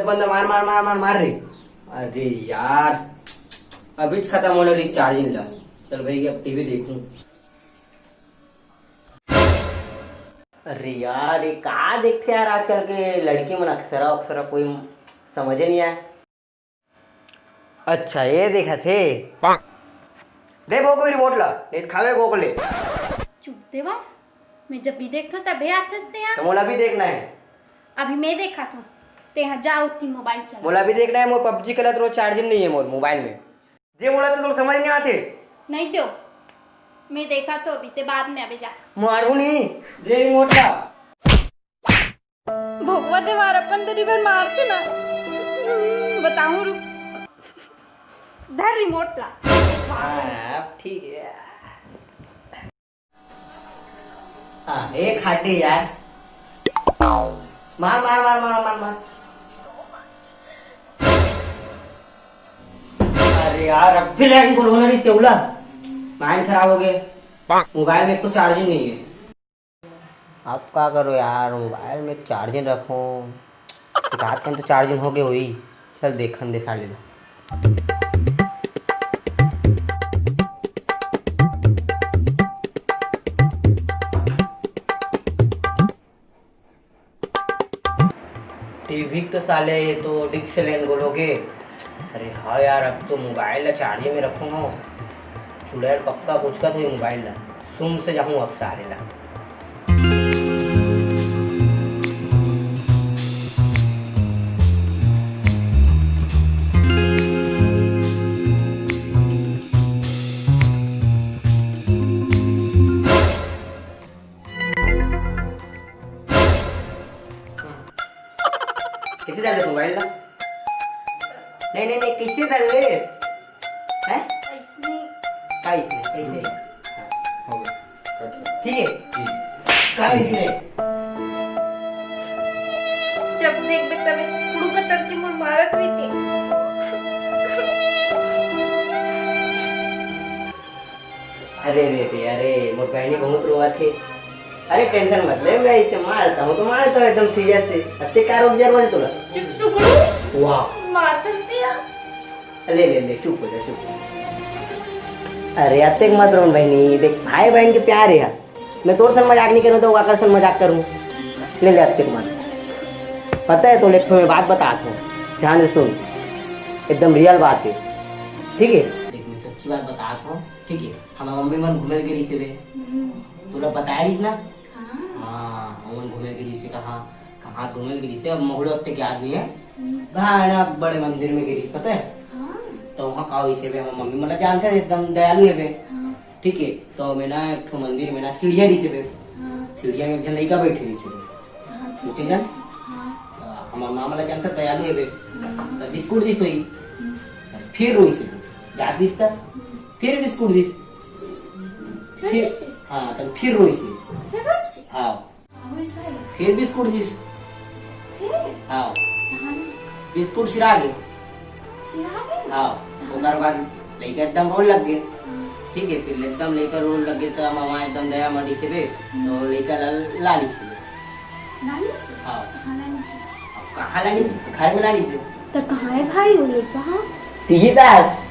तो बंदा मार मार मार मार मार रही। अरे यार अभी खत्म होने रही चार्जिंग ला। चल भाई अब टीवी देखूं। अरे यार ये कहा देखते यार आजकल के लड़की मन अक्सरा अक्सरा कोई समझ नहीं आया। अच्छा ये देखा थे दे वो कोई रिमोट ला नहीं खावे को ले चुप देवा। मैं जब भी देखता हूँ तभी आते हैं। तो मोला भी देखना है। अभी मैं देखा था ते यहाँ जाओ ती मोबाइल चला। मोला भी देखना है। मोर पबजी के लिए तो चार्जिंग नहीं है मोर मोबाइल में। जे मोला तो समझ नहीं आते। नहीं दो मैं देखा तो अभी ते बाद में अभी जा मारू नहीं जे रिमोट ला भोगवा दे वार अपन तेरी बार मारते ना बताऊं रुक धर रिमोट ला। अब ठीक है। हाँ एक हाटे यार मार मार मार मार मार मार। अरे यार अब फिर लाइन को होना नहीं सेवला माइंड खराब हो गए। मोबाइल में तो चार्जिंग नहीं है। आप क्या करो यार मोबाइल में चार्जिंग रखो। रात में तो चार्जिंग हो गई हुई। चल देखन दे साले टीवी तो साले ये तो डिक से लेन बोलोगे। अरे हाँ यार अब तो मोबाइल ला चार्जिंग में रखूँगा। चुड़ैल पक्का कुछ का तो ये मोबाइल ला सुम से जाऊँ अब सारे ला। किसे डाल ले मोबाइल ला? नहीं नहीं नहीं किसे डाल ले? हैं? इसने का इसने कैसे? हो गया ठीक है का इसने जब देख बे तबे कुड़ू का तड़के मुड़ मारत हुई थी। अरे रे अरे मोर बहनी बहुत रोआ थे। अरे टेंशन मत ले मैं इसे मारता हूँ तो मारता हूँ एकदम सीरियस से। अत्ते का रोक जरूर तुला चुप सुगड़ू वाह मारतस दिया। ले ले ले चुप हो जा चुप। अरे अत्ते मत रो बहनी देख भाई बहन के प्यार है यार। मैं तोर सन मजाक नहीं करूँ तो आकर्षण मजाक करूँ। ले ले अत्ते मत पता है तो ले मैं बात बताता हूँ ध्यान से सुन एकदम रियल बात है ठीक है। देख मैं सच्ची बात बताता हूँ ठीक है। हमारा मम्मी मन घूमे गई से तुला बताया रही ना। हाँ मन घूमे गिरी से कहाँ घूमे गिरी से अब महुड़े वक्त के आदमी है ना बड़े मंदिर में गिरी पता है। तो वहाँ का हुई से हमारी मम्मी मतलब जानते हैं एकदम दयालु है ठीक है। तो मैं ना एक मंदिर में ना सीढ़िया रही से सीढ़िया में एक जन लड़का बैठे रही से जन हमारा माँ मतलब जानता दयालु है तो बिस्कुट दी सोई फिर रोई से जात दिसता फिर बिस्कुट दी फिर हाँ तब फिर रोई से हाँ फिर बिस्कुट दी हाँ बिस्कुट सिरा गए हाँ उधर बाद लड़का एकदम रोल लग गए ठीक है। फिर एकदम लड़का रोल लग गए तो मामा एकदम दया मडी से तो लड़का लाली से हाँ कहाँ लाली से घर में लाली से तो कहाँ है भाई वो कहाँ तीही दास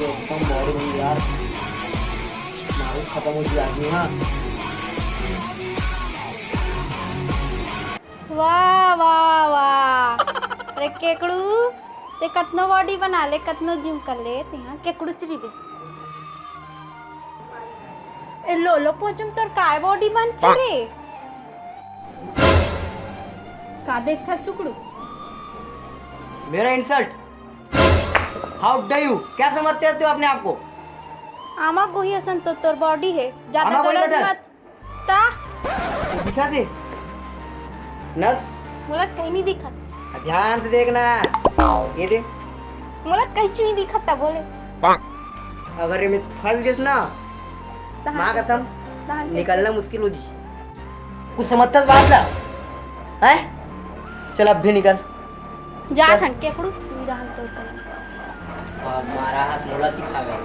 एकदम बॉडी बन यार मारू खत्म हो जाती हाँ। वाह वाह वाह अरे केकड़ू ते कतनो बॉडी बना ले कतनो जिम कर ले ते यहाँ केकड़ू चरी बे ए लो लो पोचम तोर काय बॉडी बन रे का देख था सुकड़ू मेरा इंसल्ट हाउ डे यू क्या समझते हो अपने आप को? आमा गोही असन तो तोर बॉडी है आमा ज्यादा गोही गलत का मत ता दिखा दे नस बोला कहीं नहीं दिखा ध्यान से देखना ये दे मला काहीच नाही दिखत था बोले अगर ये मैं फंस गया ना माँ कसम निकलना मुश्किल हो जी। कुछ समझता बात ला है। चल अब भी निकल जा थन केकड़ू तू जा तो हमारा हाथ मोला सिखा गया।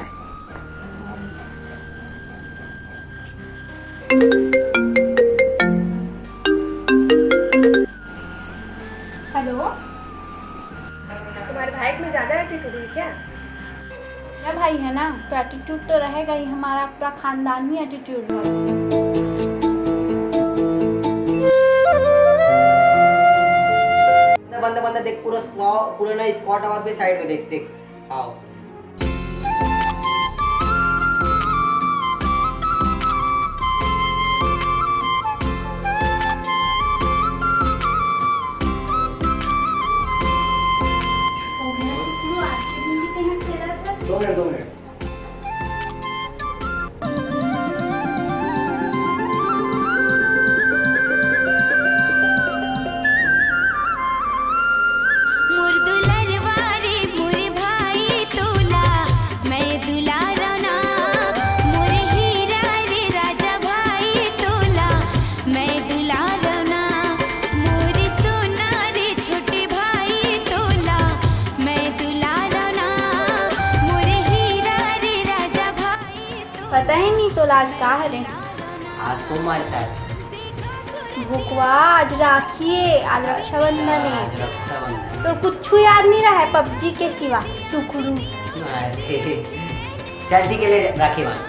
हेलो तुम्हारे भाई में ज्यादा एटीट्यूड है क्या? मेरा भाई है ना तो एटीट्यूड तो रहेगा ही, हमारा पूरा खानदान ही एटीट्यूड है। बंदा बंदा देख पूरा ना स्पॉट आवाज पे साइड में देख देख आओ। दो मिनट पता ही नहीं तो लाज का है रे। आज सोमवार था। भुकवा आज राखी है, आज रक्षाबंधन है। आज रक्षाबंधन तो कुछ याद नहीं रहा है पबजी के सिवा सुखरू। चल ठीक है ले राखी बांध।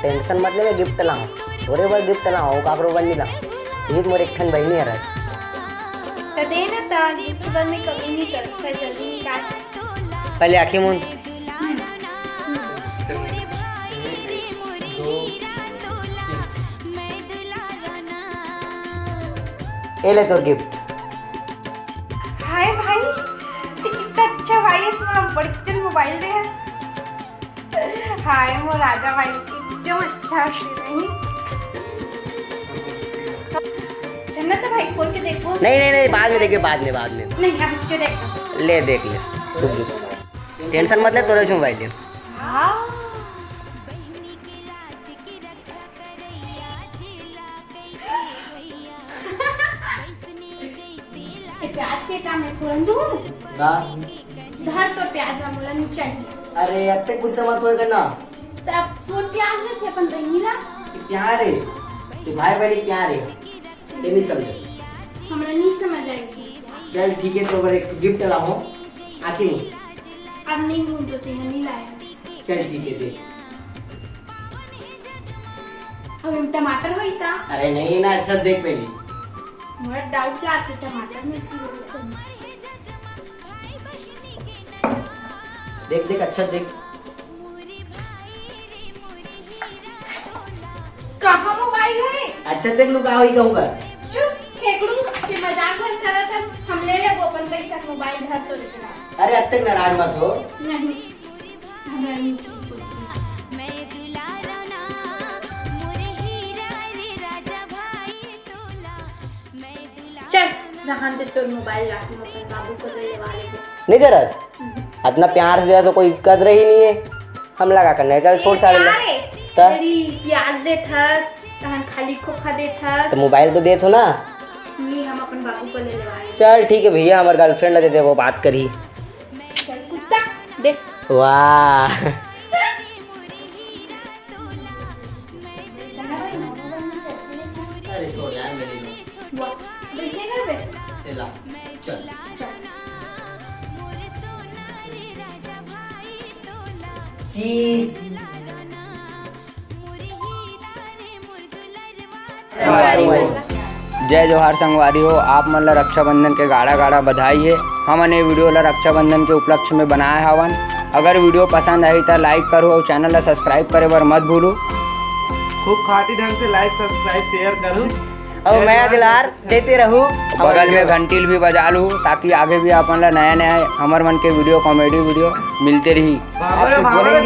टेंशन मत ले, गिफ्ट लाऊं थोड़े बार गिफ्ट लाऊं काकरो बन ला ये मोर एक ठन बहनी है तो दे ना ता गिफ्ट बनने कभी नहीं कर फिर जल्दी निकाल पहले आंखें मूंद। ये ले तो गिफ्ट। हाय भाई तो कितना अच्छा भाई है, तुम्हारा बड़ी चल मोबाइल दे है। हाय वो राजा भाई एकदम अच्छा से नहीं चलना तो भाई खोल के देखो। नहीं बाद में देखिए बाद में नहीं अब अच्छे देखो ले देख ले तू गिफ्ट टेंशन मत ले तोरे मोबाइल ले। हाँ प्याज के काम है फोरन दूं धर तो प्याज ना बोला नहीं चाहिए। अरे अब तक कुछ समझ थोड़ा करना तब फोर प्याज देते अपन बहनी ना प्यार है कि भाई बहनी प्यार है ये नहीं समझे हमरा नहीं समझ आई सी। चल ठीक है तो एक गिफ्ट लाओ आखिर में अब नहीं मूड होते हैं नहीं लाया। चल ठीक है दे। अब हम टमाटर होई था। अरे नहीं ना अच्छा देख पहले मोरा डाउट से आज टमाटर मिर्ची देख देख अच्छा देख कहाँ मोबाइल है। अच्छा देख लू कहा कहूँगा चुप खेकड़ू के मजाक मत करा था, हम ले ले वो अपन पैसा मोबाइल धर तो लेकर। अरे अब तक नाराज मत हो। नहीं हमरा नहीं चाहिए। चल रहान दे तो मोबाइल रख अपन बाबू को ले वाले को नहीं दे रहा इतना प्यार से दिया तो कोई कदर ही नहीं है। हम लगा करने चल छोड़ सारे ले। तो तेरी प्याज दे थस तहन खाली खोखा दे थस। मोबाइल तो दे थो ना। ये हम अपन बाबू को ले लेवाए। चल ठीक है भैया, हमारे गर्लफ्रेंड दे दे, वो बात करी। चल कुत्ता दे। वाह अरे छोड़ यार मेरे लो। वैसे कर बे। ला चल। चीज जय जोहार संगवारी हो। आप मन ला रक्षाबंधन के गाढ़ा गाढ़ा बधाई है। हमन ये वीडियो ला रक्षाबंधन के उपलक्ष्य में बनाए हवन। अगर वीडियो पसंद आई तो लाइक करो और चैनल ला सब्सक्राइब करे बर मत भूलो। खूब खाटी ढंग से लाइक सब्सक्राइब शेयर करूँ और मैं दिलार देते रहूं। बगल में घंटील भी बजा लूँ ताकि आगे भी अपन ला नया नया हमर मन के वीडियो कॉमेडी वीडियो मिलते रही। भागो रे, भागो रे,